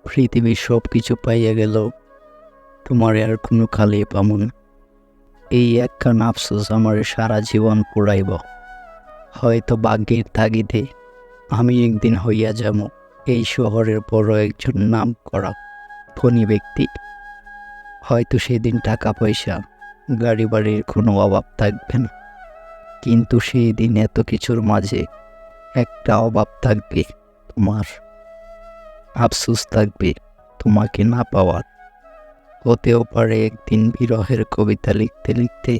পৃথিবীর সব কিছু পাইয়া গেল, তোমার আর কোনো খালি পামু না। এই একখান আফসোস আমার সারা জীবন পুরাইব। হয়তো ভাগ্যের তাগিদে আমি একদিন হইয়া যাব এই শহরের বড় একজন নাম করা ধনী ব্যক্তি। হয়তো সেদিন টাকা পয়সা গাড়ি বাড়ির কোনো অভাব থাকবে না, কিন্তু সেই দিন এত কিছুর মাঝে একটা অভাব থাকবে, তোমার আফসোস থাকবে তোমাকে না পাওয়ার। হতেও পারে একদিন বিরহের কবিতা লিখতে লিখতে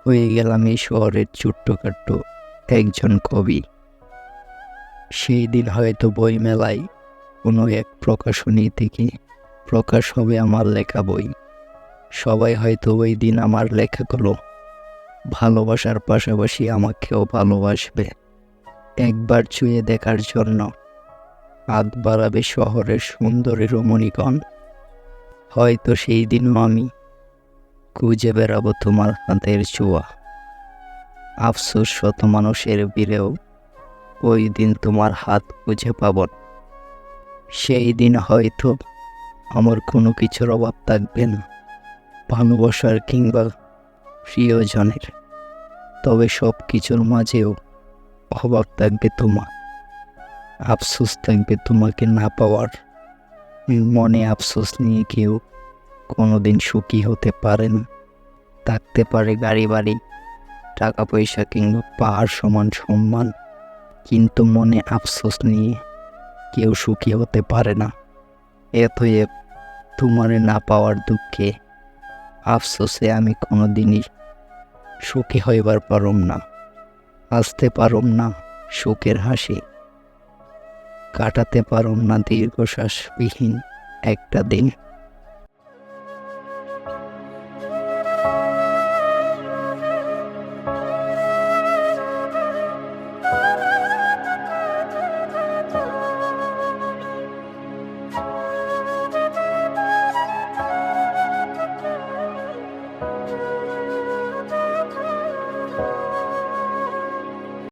হয়ে গেলাম এই শহরের ছোট্টখাট্ট একজন কবি। সেই দিন হয়তো বই মেলায় কোনো এক প্রকাশনী থেকে প্রকাশ হবে আমার লেখা বই। সবাই হয়তো ওই দিন আমার লেখাগুলো ভালোবাসার পাশাপাশি আমাকেও ভালোবাসবে। একবার ছুঁয়ে দেখার জন্য হাত বাড়াবে শহরের সুন্দরী রমণীগণ। হয়তো সেই দিনও আমি খুঁজে বেড়াবো তোমার হাতের ছোঁয়া। আফসোস শত মানুষের ভিড়েও ওই দিন তোমার হাত খুঁজে পাব না। সেই দিন হয়তো আমার কোনো কিছুর অভাব থাকবে না, ভালোবাসার কিংবা প্রিয়জনের। তবে সব কিছুর মাঝেও অভাব থাকবে তোমার, আফসোস থাকবে তোমাকে না পাওয়ার। মনে আফসোস নিয়ে কেউ কোনোদিন সুখী হতে পারে না। থাকতে পারে গাড়ি বাড়ি, টাকা পয়সা কিংবা পাহাড় সমান সম্মান, কিন্তু মনে আফসোস নিয়ে কেউ সুখী হতে পারে না। এতএব তোমারে না পাওয়ার দুঃখে আফসোসে আমি কোনোদিনই সুখী হইবার পারম না, হাসতে পারম না সুখের হাসি, কাটাতে পারম না দীর্ঘশ্বাসবিহীন একটা দিন।